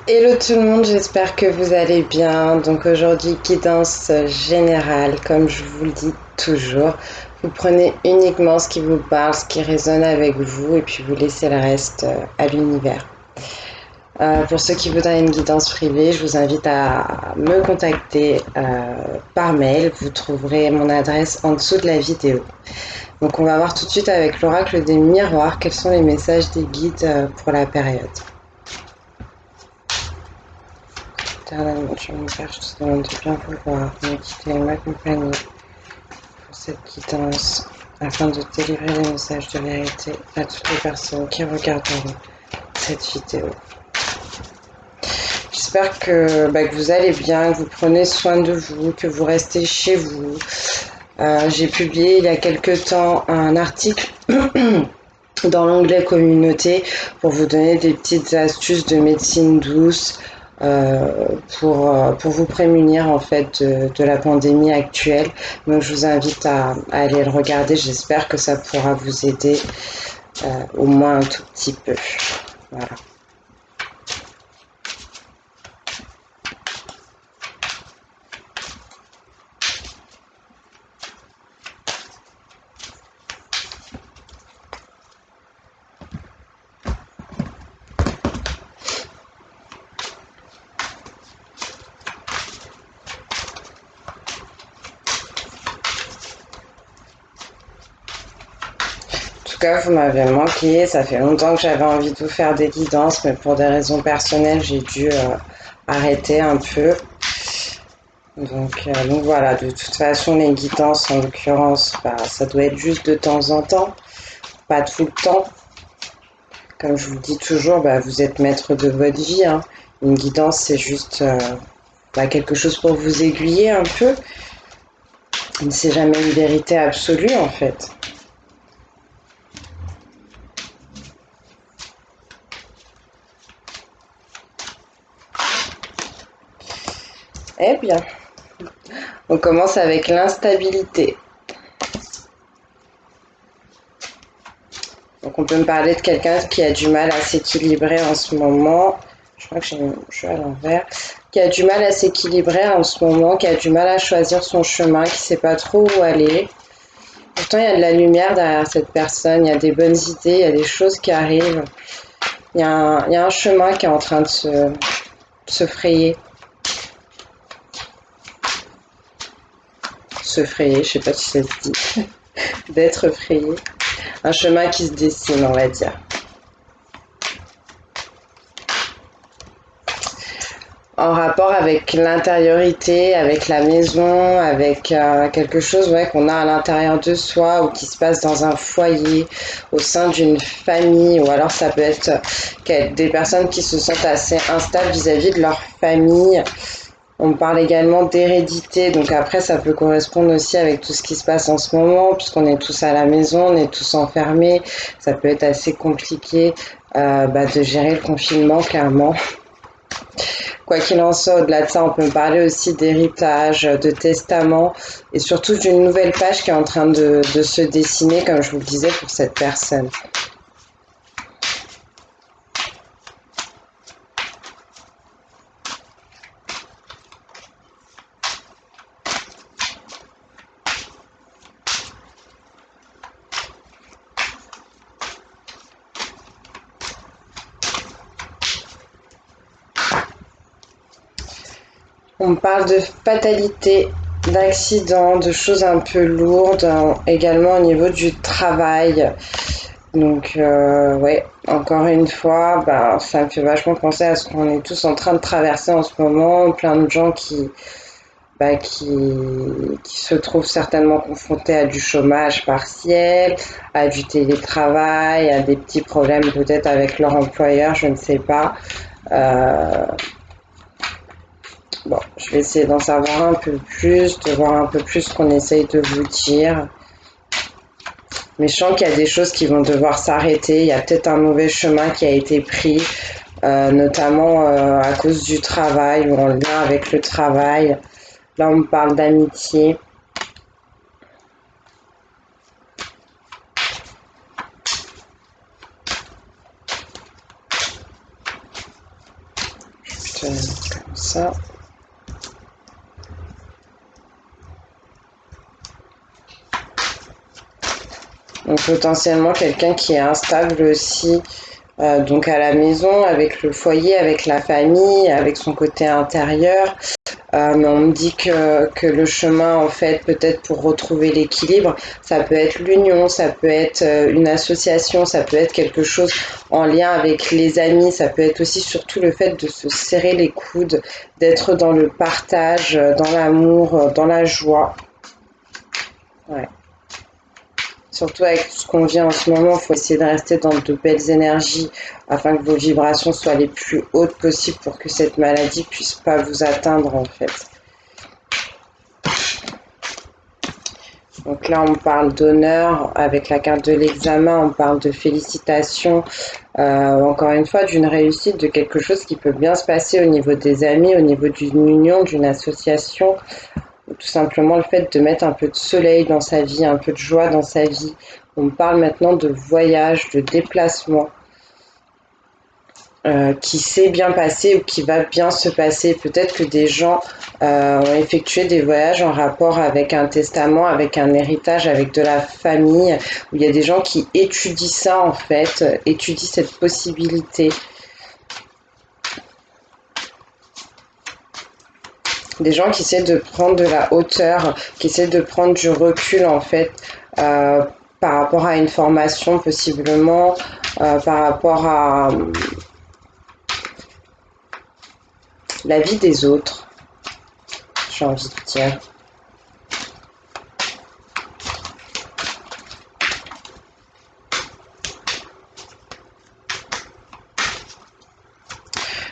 Hello tout le monde, j'espère que vous allez bien. Donc aujourd'hui, guidance générale, comme je vous le dis toujours. Vous prenez uniquement ce qui vous parle, ce qui résonne avec vous, et puis vous laissez le reste à l'univers. Pour ceux qui voudraient une guidance privée, je vous invite à me contacter par mail. Vous trouverez mon adresse en dessous de la vidéo. Donc on va voir tout de suite avec l'oracle des miroirs quels sont les messages des guides pour la période. Éternellement, tu me père, je te demande de bien vouloir m'équiper et m'accompagner pour cette guidance afin de délivrer les messages de vérité à toutes les personnes qui regarderont cette vidéo. J'espère que vous allez bien, que vous prenez soin de vous, que vous restez chez vous. J'ai publié il y a quelque temps un article dans l'onglet communauté pour vous donner des petites astuces de médecine douce pour vous prémunir en fait de la pandémie actuelle. Donc je vous invite à aller le regarder, j'espère que ça pourra vous aider au moins un tout petit peu. Voilà. En tout cas, vous m'avez manqué, ça fait longtemps que j'avais envie de vous faire des guidances, mais pour des raisons personnelles, j'ai dû arrêter un peu. Donc voilà, de toute façon, les guidances, en l'occurrence, ça doit être juste de temps en temps, pas tout le temps. Comme je vous le dis toujours, vous êtes maître de votre vie, hein. Une guidance, c'est juste quelque chose pour vous aiguiller un peu. C'est jamais une vérité absolue, en fait. Eh bien, on commence avec l'instabilité. Donc on peut me parler de quelqu'un qui a du mal à s'équilibrer en ce moment. Je crois que j'ai mon jeu à l'envers. Qui a du mal à s'équilibrer en ce moment, qui a du mal à choisir son chemin, qui ne sait pas trop où aller. Pourtant, il y a de la lumière derrière cette personne, il y a des bonnes idées, il y a des choses qui arrivent. Il y a un chemin qui est en train de se frayer. Se frayer, je sais pas si ça se dit. D'être frayé. Un chemin qui se dessine, on va dire. En rapport avec l'intériorité, avec la maison, avec quelque chose qu'on a à l'intérieur de soi ou qui se passe dans un foyer, au sein d'une famille, ou alors ça peut être des personnes qui se sentent assez instables vis-à-vis de leur famille. On parle également d'hérédité, donc après ça peut correspondre aussi avec tout ce qui se passe en ce moment, puisqu'on est tous à la maison, on est tous enfermés, ça peut être assez compliqué de gérer le confinement, clairement. Quoi qu'il en soit, au-delà de ça, on peut me parler aussi d'héritage, de testament et surtout d'une nouvelle page qui est en train de se dessiner, comme je vous le disais, pour cette personne. On parle de fatalité, d'accidents, de choses un peu lourdes, également au niveau du travail. Donc, ouais, encore une fois, ça me fait vachement penser à ce qu'on est tous en train de traverser en ce moment. Plein de gens qui se trouvent certainement confrontés à du chômage partiel, à du télétravail, à des petits problèmes peut-être avec leur employeur, je ne sais pas. Bon, je vais essayer d'en savoir un peu plus, de voir un peu plus ce qu'on essaye de vous dire. Mais je sens qu'il y a des choses qui vont devoir s'arrêter. Il y a peut-être un mauvais chemin qui a été pris, notamment à cause du travail ou en lien avec le travail. Là, on me parle d'amitié. Comme ça. Donc potentiellement quelqu'un qui est instable aussi, donc à la maison, avec le foyer, avec la famille, avec son côté intérieur. Mais on me dit que le chemin, en fait, peut-être pour retrouver l'équilibre, ça peut être l'union, ça peut être une association, ça peut être quelque chose en lien avec les amis, ça peut être aussi surtout le fait de se serrer les coudes, d'être dans le partage, dans l'amour, dans la joie. Ouais. Surtout avec tout ce qu'on vit en ce moment, il faut essayer de rester dans de belles énergies afin que vos vibrations soient les plus hautes possibles pour que cette maladie puisse pas vous atteindre en fait. Donc là, on parle d'honneur avec la carte de l'examen, on parle de félicitations, encore une fois, d'une réussite, de quelque chose qui peut bien se passer au niveau des amis, au niveau d'une union, d'une association, ou tout simplement le fait de mettre un peu de soleil dans sa vie, un peu de joie dans sa vie. On parle maintenant de voyage, de déplacement. Qui s'est bien passé ou qui va bien se passer. Peut-être que des gens ont effectué des voyages en rapport avec un testament, avec un héritage, avec de la famille, où il y a des gens qui étudient ça en fait, étudient cette possibilité. Des gens qui essaient de prendre de la hauteur, qui essaient de prendre du recul en fait, par rapport à une formation possiblement, par rapport à la vie des autres, j'ai envie de dire.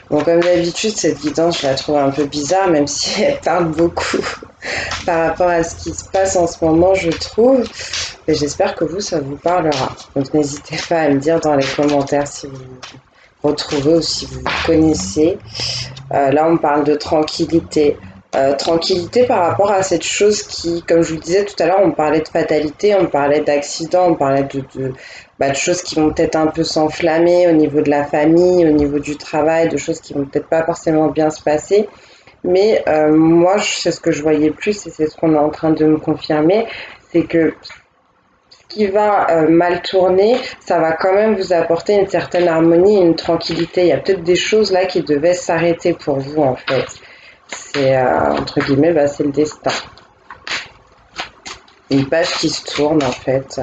Bon, comme d'habitude, cette guidance, je la trouve un peu bizarre, même si elle parle beaucoup par rapport à ce qui se passe en ce moment, je trouve. Et j'espère que vous, ça vous parlera. Donc n'hésitez pas à me dire dans les commentaires si vous retrouvez ou si vous connaissez. Là, on parle de tranquillité. Tranquillité par rapport à cette chose qui, comme je vous le disais tout à l'heure, on parlait de fatalité, on parlait d'accidents, on parlait de choses qui vont peut-être un peu s'enflammer au niveau de la famille, au niveau du travail, de choses qui vont peut-être pas forcément bien se passer. Mais moi, c'est ce que je voyais plus et c'est ce qu'on est en train de me confirmer, c'est que ce qui va mal tourner, ça va quand même vous apporter une certaine harmonie, une tranquillité. Il y a peut-être des choses là qui devaient s'arrêter pour vous en fait. C'est entre guillemets, c'est le destin. Une page qui se tourne en fait.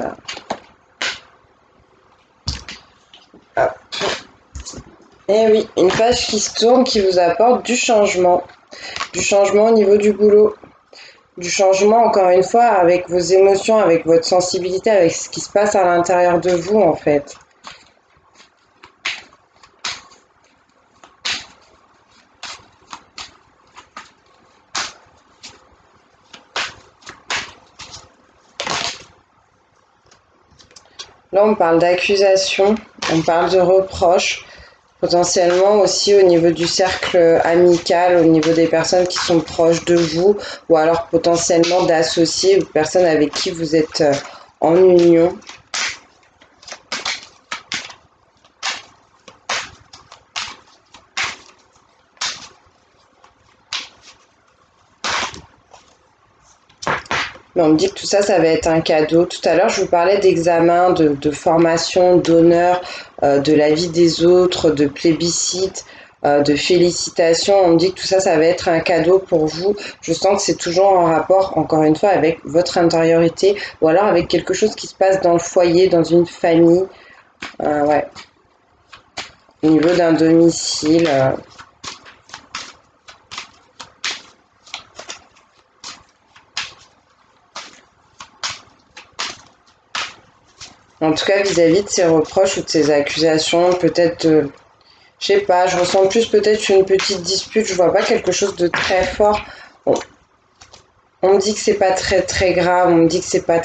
Hop. Et oui, une page qui se tourne qui vous apporte du changement. Du changement au niveau du boulot. Du changement, encore une fois, avec vos émotions, avec votre sensibilité, avec ce qui se passe à l'intérieur de vous en fait. Là, on parle d'accusation, on parle de reproches, potentiellement aussi au niveau du cercle amical, au niveau des personnes qui sont proches de vous, ou alors potentiellement d'associés ou de personnes avec qui vous êtes en union. Mais on me dit que tout ça, ça va être un cadeau. Tout à l'heure, je vous parlais d'examen, de formation, d'honneur, de la vie des autres, de plébiscite, de félicitations. On me dit que tout ça, ça va être un cadeau pour vous. Je sens que c'est toujours en rapport, encore une fois, avec votre intériorité ou alors avec quelque chose qui se passe dans le foyer, dans une famille. Ouais. Au niveau d'un domicile. En tout cas, vis-à-vis de ces reproches ou de ces accusations, peut-être, je sais pas, je ressens plus peut-être une petite dispute, je vois pas quelque chose de très fort. On me dit que c'est pas très très grave, on me dit que c'est pas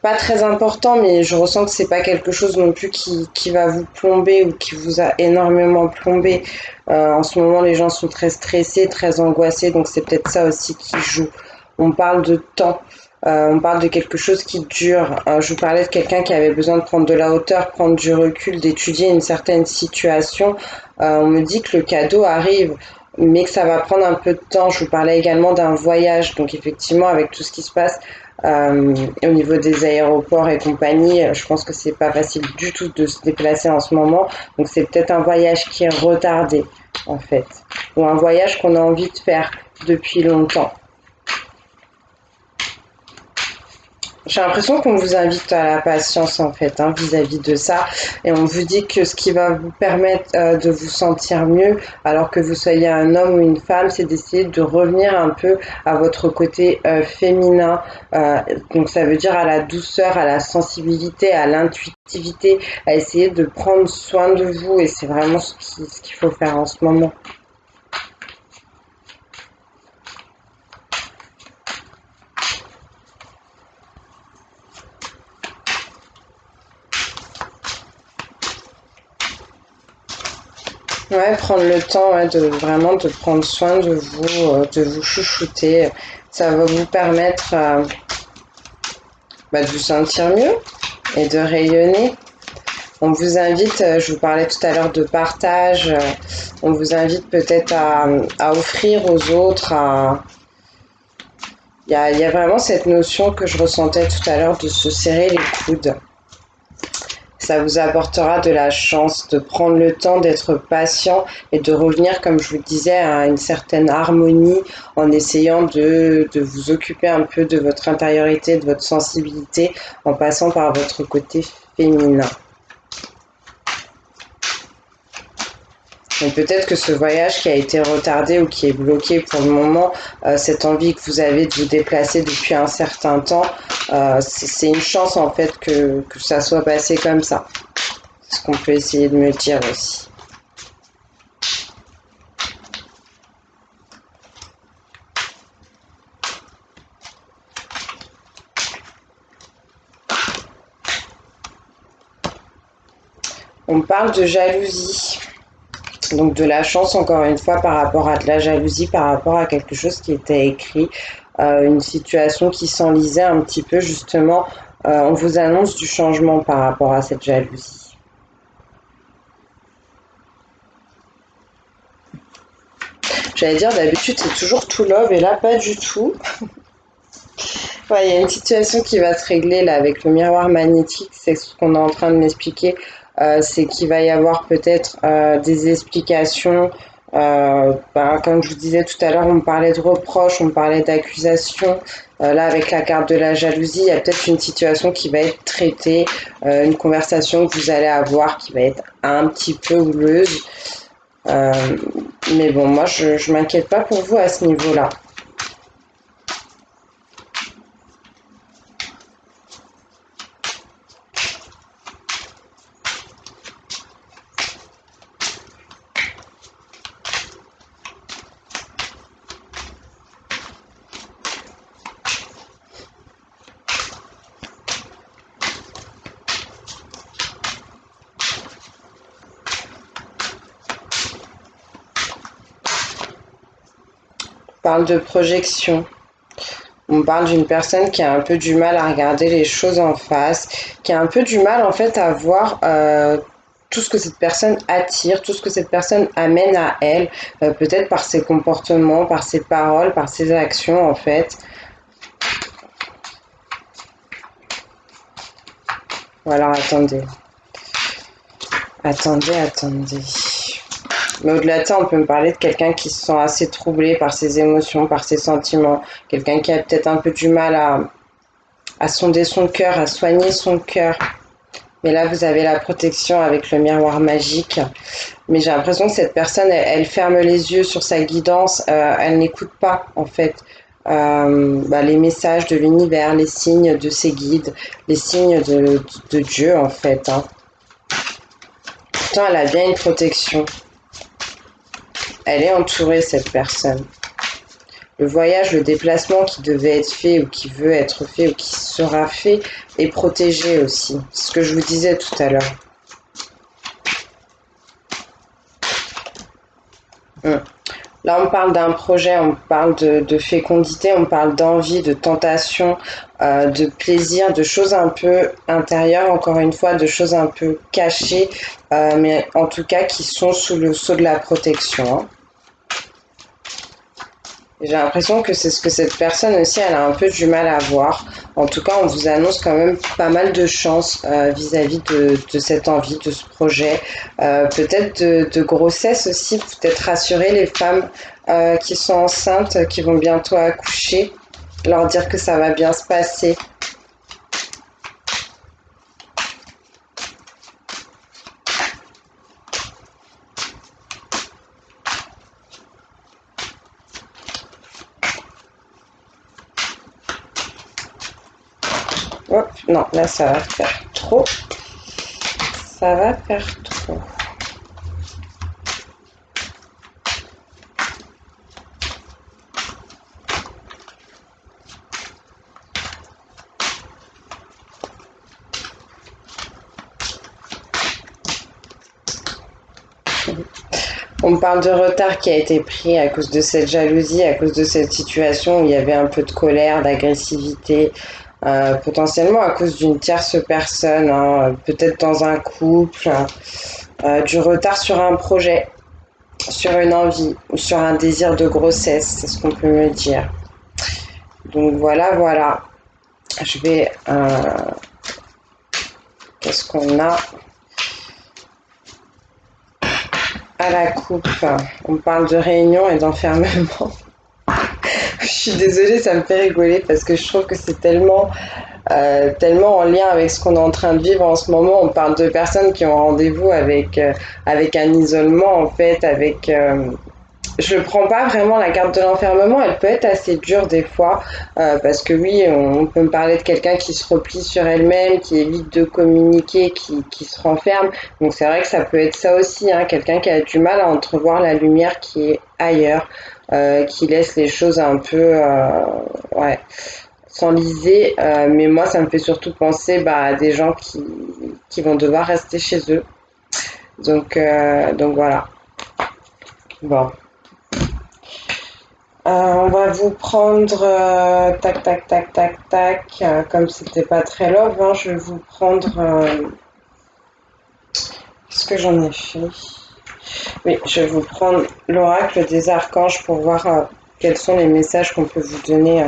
pas très important, mais je ressens que c'est pas quelque chose non plus qui va vous plomber ou qui vous a énormément plombé. En ce moment, les gens sont très stressés, très angoissés, donc c'est peut-être ça aussi qui joue. On parle de temps. On parle de quelque chose qui dure. Je vous parlais de quelqu'un qui avait besoin de prendre de la hauteur, prendre du recul, d'étudier une certaine situation. On me dit que le cadeau arrive, mais que ça va prendre un peu de temps. Je vous parlais également d'un voyage. Donc effectivement, avec tout ce qui se passe au niveau des aéroports et compagnie, je pense que c'est pas facile du tout de se déplacer en ce moment. Donc c'est peut-être un voyage qui est retardé, en fait, ou un voyage qu'on a envie de faire depuis longtemps. J'ai l'impression qu'on vous invite à la patience en fait, hein, vis-à-vis de ça, et on vous dit que ce qui va vous permettre de vous sentir mieux, alors que vous soyez un homme ou une femme, c'est d'essayer de revenir un peu à votre côté féminin. Donc ça veut dire à la douceur, à la sensibilité, à l'intuitivité, à essayer de prendre soin de vous, et c'est vraiment ce qu'il faut faire en ce moment. Ouais, prendre le temps, ouais, de vraiment de prendre soin de vous chouchouter. Ça va vous permettre de vous sentir mieux et de rayonner. On vous invite, je vous parlais tout à l'heure de partage, on vous invite peut-être à offrir aux autres. Il y a vraiment cette notion que je ressentais tout à l'heure de se serrer les coudes. Ça vous apportera de la chance de prendre le temps d'être patient et de revenir, comme je vous le disais, à une certaine harmonie en essayant de vous occuper un peu de votre intériorité, de votre sensibilité, en passant par votre côté féminin. Et peut-être que ce voyage qui a été retardé ou qui est bloqué pour le moment, cette envie que vous avez de vous déplacer depuis un certain temps, c'est une chance en fait que ça soit passé comme ça. C'est ce qu'on peut essayer de me dire aussi. On parle de jalousie. Donc de la chance, encore une fois, par rapport à de la jalousie, par rapport à quelque chose qui était écrit, une situation qui s'enlisait un petit peu, justement. On vous annonce du changement par rapport à cette jalousie. J'allais dire, d'habitude, c'est toujours tout love, et là, pas du tout. Ouais, il y a une situation qui va se régler là avec le miroir magnétique, c'est ce qu'on est en train de m'expliquer. C'est qu'il va y avoir peut-être des explications. Comme je vous disais tout à l'heure, on parlait de reproches, on parlait d'accusations. Là, avec la carte de la jalousie, il y a peut-être une situation qui va être traitée, une conversation que vous allez avoir qui va être un petit peu houleuse. Euh, mais bon, moi, je m'inquiète pas pour vous à ce niveau-là. On parle de projection. On parle d'une personne qui a un peu du mal à regarder les choses en face, qui a un peu du mal en fait à voir tout ce que cette personne attire, tout ce que cette personne amène à elle, peut-être par ses comportements, par ses paroles, par ses actions en fait. Voilà, attendez. Attendez. Mais au-delà de ça, on peut me parler de quelqu'un qui se sent assez troublé par ses émotions, par ses sentiments, quelqu'un qui a peut-être un peu du mal à sonder son cœur, à soigner son cœur. Mais là, vous avez la protection avec le miroir magique. Mais j'ai l'impression que cette personne, elle ferme les yeux sur sa guidance. Elle n'écoute pas, en fait, les messages de l'univers, les signes de ses guides, les signes de Dieu, en fait. Hein. Pourtant, elle a bien une protection. Elle est entourée, cette personne. Le voyage, le déplacement qui devait être fait ou qui veut être fait ou qui sera fait est protégé aussi. C'est ce que je vous disais tout à l'heure. Là, on parle d'un projet, on parle de fécondité, on parle d'envie, de tentation, de plaisir, de choses un peu intérieures, encore une fois, de choses un peu cachées, mais en tout cas qui sont sous le sceau de la protection, hein. J'ai l'impression que c'est ce que cette personne aussi, elle a un peu du mal à voir. En tout cas, on vous annonce quand même pas mal de chance vis-à-vis de cette envie, de ce projet. Peut-être de grossesse aussi, peut-être rassurer les femmes qui sont enceintes, qui vont bientôt accoucher, leur dire que ça va bien se passer. Hop, non, là ça va faire trop. Ça va faire trop. On parle de retard qui a été pris à cause de cette jalousie, à cause de cette situation où il y avait un peu de colère, d'agressivité, potentiellement à cause d'une tierce personne, hein, peut-être dans un couple, du retard sur un projet, sur une envie ou sur un désir de grossesse, c'est ce qu'on peut me dire. Donc voilà, voilà. Je vais... qu'est-ce qu'on a à la coupe? On parle de réunion et d'enfermement. Je suis désolée, ça me fait rigoler parce que je trouve que c'est tellement en lien avec ce qu'on est en train de vivre en ce moment. On parle de personnes qui ont rendez-vous avec un isolement, en fait, je ne prends pas vraiment la carte de l'enfermement, elle peut être assez dure des fois, parce que oui, on peut me parler de quelqu'un qui se replie sur elle-même, qui évite de communiquer, qui se renferme. Donc c'est vrai que ça peut être ça aussi, hein, quelqu'un qui a du mal à entrevoir la lumière qui est ailleurs, qui laisse les choses un peu, ouais, s'enliser. Mais moi, ça me fait surtout penser à des gens qui vont devoir rester chez eux. Donc voilà. Bon. On va vous prendre tac tac tac tac tac, comme c'était pas très love, hein, je vais vous prendre qu'est-ce que j'en ai fait? Oui, je vais vous prendre l'oracle des archanges pour voir quels sont les messages qu'on peut vous donner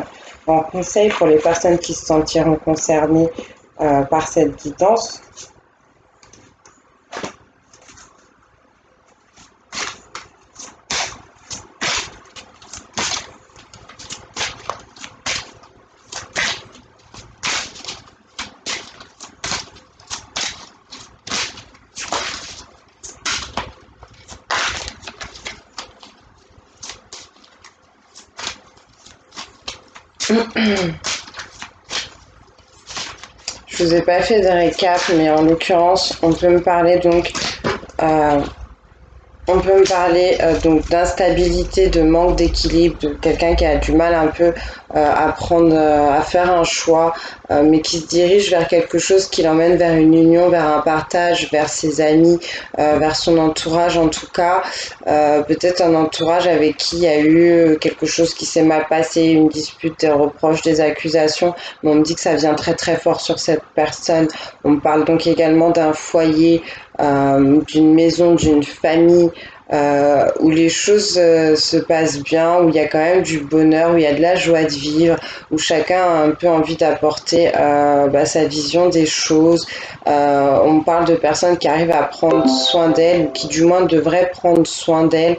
en conseil pour les personnes qui se sentiront concernées par cette guidance. Je vous ai pas fait de récap, mais en l'occurrence, euh, on peut me parler donc d'instabilité, de manque d'équilibre, de quelqu'un qui a du mal un peu à faire un choix, mais qui se dirige vers quelque chose qui l'emmène vers une union, vers un partage, vers ses amis, vers son entourage en tout cas. Peut-être un entourage avec qui il y a eu quelque chose qui s'est mal passé, une dispute, des reproches, des accusations, mais on me dit que ça vient très très fort sur cette personne. On me parle donc également d'un foyer, d'une maison, d'une famille, où les choses se passent bien, où il y a quand même du bonheur, où il y a de la joie de vivre, où chacun a un peu envie d'apporter sa vision des choses. On me parle de personnes qui arrivent à prendre soin d'elles, ou qui du moins devraient prendre soin d'elles,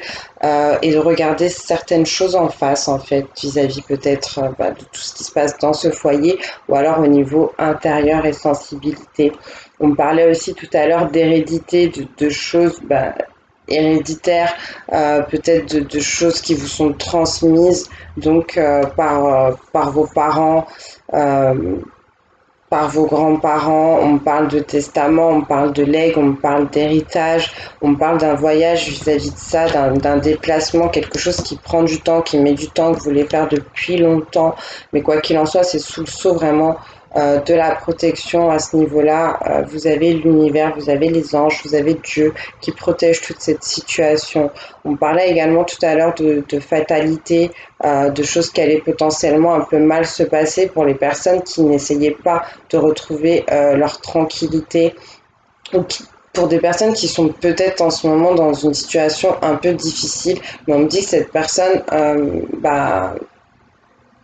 et de regarder certaines choses en face, en fait, vis-à-vis peut-être de tout ce qui se passe dans ce foyer, ou alors au niveau intérieur et sensibilité. On me parlait aussi tout à l'heure d'hérédité, de choses héréditaires, peut-être de choses qui vous sont transmises donc par vos parents, euh, par vos grands-parents. On me parle de testament, on me parle de legs, on me parle d'héritage, on me parle d'un voyage vis-à-vis de ça, d'un déplacement, quelque chose qui prend du temps, qui met du temps, que vous voulez faire depuis longtemps. Mais quoi qu'il en soit, c'est sous le sceau vraiment de la protection à ce niveau-là. Vous avez l'univers, vous avez les anges, vous avez Dieu qui protège toute cette situation. On parlait également tout à l'heure de fatalité, de choses qui allaient potentiellement un peu mal se passer pour les personnes qui n'essayaient pas de retrouver leur tranquillité, ou pour des personnes qui sont peut-être en ce moment dans une situation un peu difficile, mais on me dit que cette personne,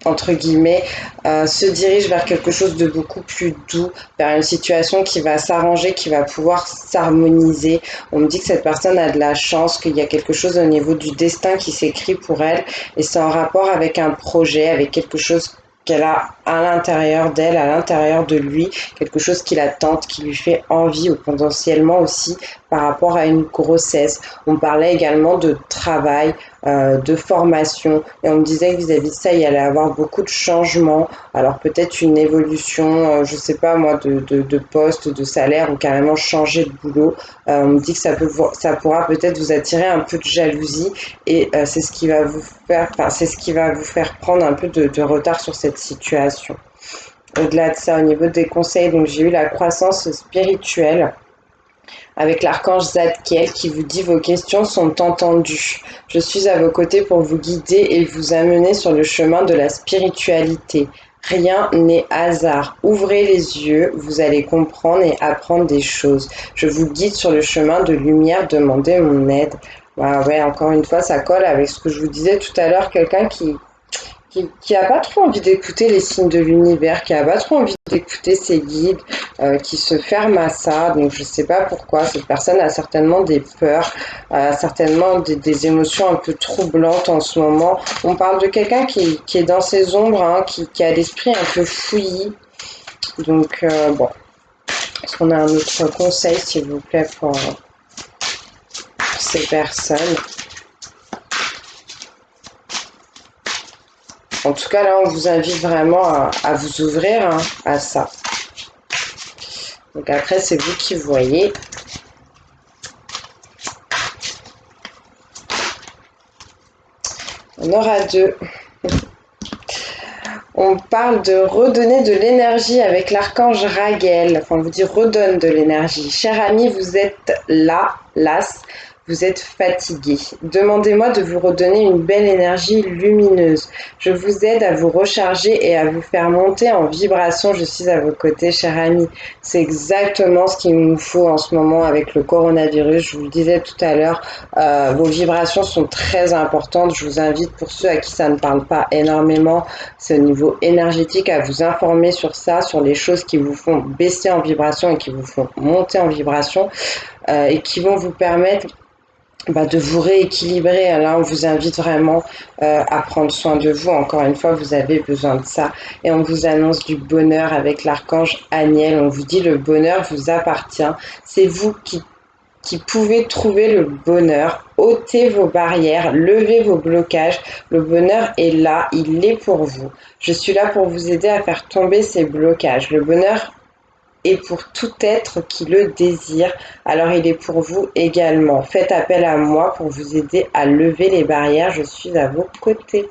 entre guillemets, se dirige vers quelque chose de beaucoup plus doux, vers une situation qui va s'arranger, qui va pouvoir s'harmoniser. On me dit que cette personne a de la chance, qu'il y a quelque chose au niveau du destin qui s'écrit pour elle, et c'est en rapport avec un projet, avec quelque chose qu'elle a à l'intérieur d'elle, à l'intérieur de lui, quelque chose qui la tente, qui lui fait envie, ou potentiellement aussi par rapport à une grossesse. On parlait également de travail, de formation, et on me disait que vis-à-vis de ça, il y allait avoir beaucoup de changements, alors peut-être une évolution, je sais pas moi, de poste, de salaire, ou carrément changer de boulot. On me dit que ça pourra peut-être vous attirer un peu de jalousie, et c'est ce qui va vous faire, enfin, c'est ce qui va vous faire prendre un peu de retard sur cette situation. Au-delà de ça, au niveau des conseils, donc j'ai eu la croissance spirituelle avec l'archange Zadkiel qui vous dit vos questions sont entendues. Je suis à vos côtés pour vous guider et vous amener sur le chemin de la spiritualité. Rien n'est hasard. Ouvrez les yeux, vous allez comprendre et apprendre des choses. Je vous guide sur le chemin de lumière, demandez mon aide. Ah ouais, encore une fois, ça colle avec ce que je vous disais tout à l'heure, quelqu'un qui a pas trop envie d'écouter les signes de l'univers, qui a pas trop envie d'écouter ses guides, qui se ferme à ça. Donc je sais pas pourquoi. Cette personne a certainement des peurs, certainement des émotions un peu troublantes en ce moment. On parle de quelqu'un qui est dans ses ombres, hein, qui a l'esprit un peu fouillis. Donc bon, est-ce qu'on a un autre conseil, s'il vous plaît, pour ces personnes? En tout cas, là, on vous invite vraiment à vous ouvrir, hein, à ça. Donc après, c'est vous qui voyez. On aura deux. On parle de redonner de l'énergie avec l'archange Raguel. Enfin, on vous dit redonne de l'énergie. Cher ami, vous êtes là, las. Vous êtes fatigué. Demandez-moi de vous redonner une belle énergie lumineuse. Je vous aide à vous recharger et à vous faire monter en vibration. Je suis à vos côtés, cher ami. C'est exactement ce qu'il nous faut en ce moment avec le coronavirus. Je vous le disais tout à l'heure, vos vibrations sont très importantes. Je vous invite, pour ceux à qui ça ne parle pas énormément, c'est au niveau énergétique, à vous informer sur ça, sur les choses qui vous font baisser en vibration et qui vous font monter en vibration, et qui vont vous permettre de vous rééquilibrer. Là, on vous invite vraiment à prendre soin de vous. Encore une fois, vous avez besoin de ça. Et on vous annonce du bonheur avec l'archange Aniel. On vous dit le bonheur vous appartient. C'est vous qui pouvez trouver le bonheur. Ôtez vos barrières, levez vos blocages. Le bonheur est là, il est pour vous. Je suis là pour vous aider à faire tomber ces blocages. Le bonheur et pour tout être qui le désire, alors il est pour vous également. Faites appel à moi pour vous aider à lever les barrières, je suis à vos côtés.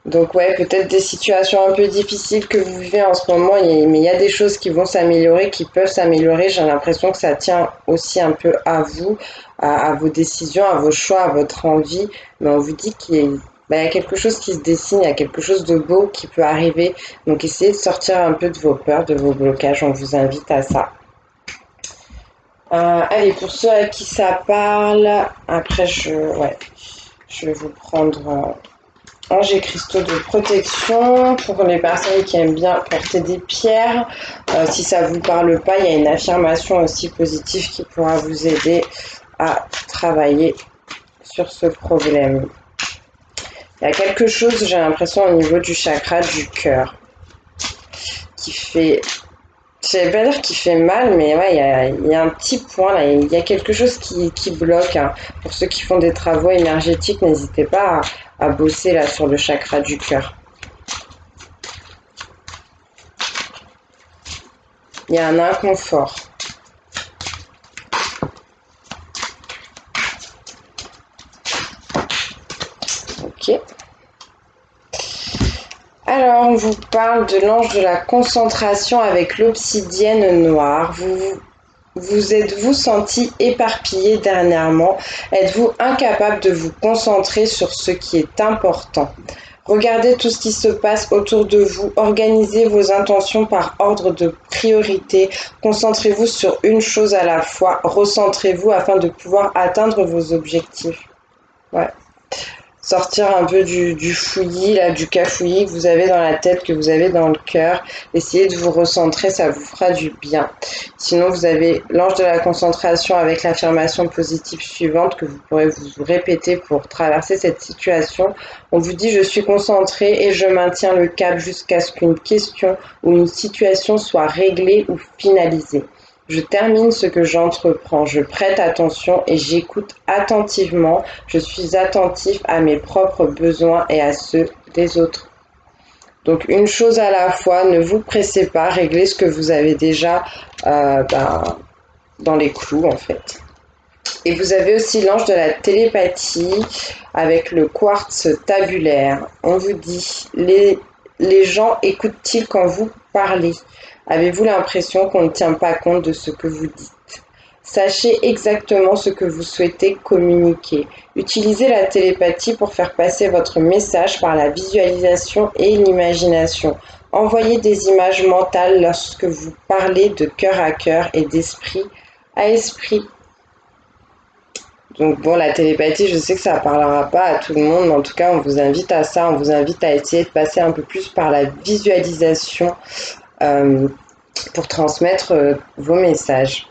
Donc ouais, peut-être des situations un peu difficiles que vous vivez en ce moment, mais il y a des choses qui vont s'améliorer, qui peuvent s'améliorer. J'ai l'impression que ça tient aussi un peu à vous, à vos décisions, à vos choix, à votre envie. Mais on vous dit qu'il y a quelque chose qui se dessine, il y a quelque chose de beau qui peut arriver. Donc essayez de sortir un peu de vos peurs, de vos blocages. On vous invite à ça. Allez, pour ceux à qui ça parle, après je vais vous prendre anges et cristaux de protection pour les personnes qui aiment bien porter des pierres. Si ça ne vous parle pas, il y a une affirmation aussi positive qui pourra vous aider à travailler sur ce problème. Il y a quelque chose, j'ai l'impression, au niveau du chakra du cœur qui fait, je ne vais pas dire qu'il fait mal, mais ouais, il y a un petit point là, il y a quelque chose qui bloque, hein. Pour ceux qui font des travaux énergétiques, n'hésitez pas à bosser là sur le chakra du cœur. Il y a un inconfort. Ok. Alors, Alors, on vous parle de l'ange de la concentration avec l'obsidienne noire. Vous êtes-vous senti éparpillé dernièrement? Êtes-vous incapable de vous concentrer sur ce qui est important? Regardez tout ce qui se passe autour de vous, organisez vos intentions par ordre de priorité, concentrez-vous sur une chose à la fois, recentrez-vous afin de pouvoir atteindre vos objectifs. Ouais. Sortir un peu du fouillis, là, du cafouillis que vous avez dans la tête, que vous avez dans le cœur. Essayez de vous recentrer, ça vous fera du bien. Sinon, vous avez l'ange de la concentration avec l'affirmation positive suivante que vous pourrez vous répéter pour traverser cette situation. On vous dit: je suis concentré et je maintiens le cap jusqu'à ce qu'une question ou une situation soit réglée ou finalisée. Je termine ce que j'entreprends, je prête attention et j'écoute attentivement, je suis attentif à mes propres besoins et à ceux des autres. Donc une chose à la fois, ne vous pressez pas, réglez ce que vous avez déjà dans les clous en fait. Et vous avez aussi l'ange de la télépathie avec le quartz tabulaire. On vous dit: les gens écoutent-ils quand vous parlez? Avez-vous l'impression qu'on ne tient pas compte de ce que vous dites? Sachez exactement ce que vous souhaitez communiquer. Utilisez la télépathie pour faire passer votre message par la visualisation et l'imagination. Envoyez des images mentales lorsque vous parlez de cœur à cœur et d'esprit à esprit. Donc bon, la télépathie, je sais que ça ne parlera pas à tout le monde, mais en tout cas, on vous invite à ça, on vous invite à essayer de passer un peu plus par la visualisation pour transmettre vos messages.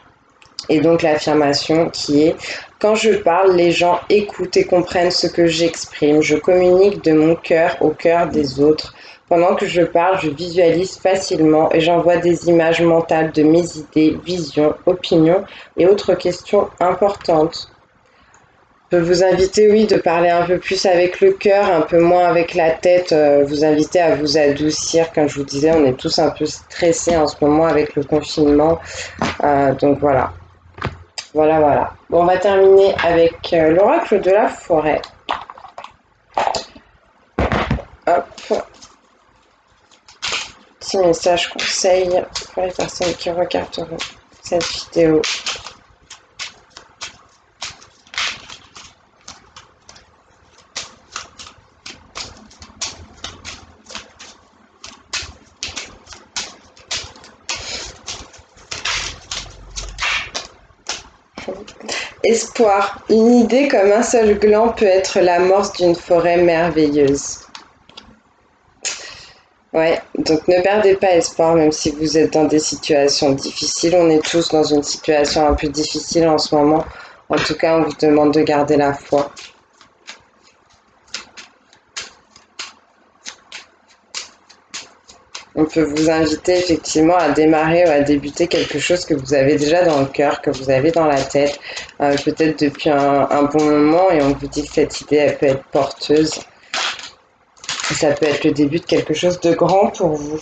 Et donc l'affirmation qui est: quand je parle, les gens écoutent et comprennent ce que j'exprime. Je communique de mon cœur au cœur des autres. Pendant que je parle, je visualise facilement et j'envoie des images mentales de mes idées, visions, opinions et autres questions importantes. Je peux vous inviter, oui, de parler un peu plus avec le cœur, un peu moins avec la tête, vous inviter à vous adoucir. Comme je vous disais, on est tous un peu stressés en ce moment avec le confinement. Donc voilà. Voilà. Bon, on va terminer avec l'oracle de la forêt. Hop. Petit message conseil pour les personnes qui regarderont cette vidéo. Espoir. Une idée comme un seul gland peut être l'amorce d'une forêt merveilleuse. Ouais, donc ne perdez pas espoir, même si vous êtes dans des situations difficiles. On est tous dans une situation un peu difficile en ce moment. En tout cas, on vous demande de garder la foi. On peut vous inviter effectivement à démarrer ou à débuter quelque chose que vous avez déjà dans le cœur, que vous avez dans la tête, peut-être depuis un bon moment, et on vous dit que cette idée, elle peut être porteuse. Ça peut être le début de quelque chose de grand pour vous.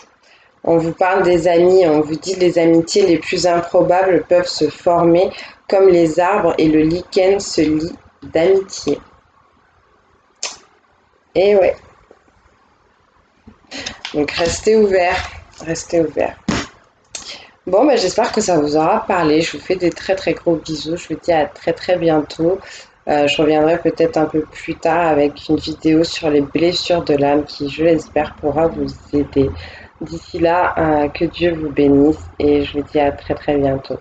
On vous parle des amis, on vous dit: les amitiés les plus improbables peuvent se former comme les arbres et le lichen se lie d'amitié. Et ouais. Donc restez ouverts, restez ouverts. Bon, bah, j'espère que ça vous aura parlé. Je vous fais des très très gros bisous. Je vous dis à très très bientôt. Je reviendrai peut-être un peu plus tard avec une vidéo sur les blessures de l'âme qui, je l'espère, pourra vous aider. D'ici là, que Dieu vous bénisse et je vous dis à très très bientôt.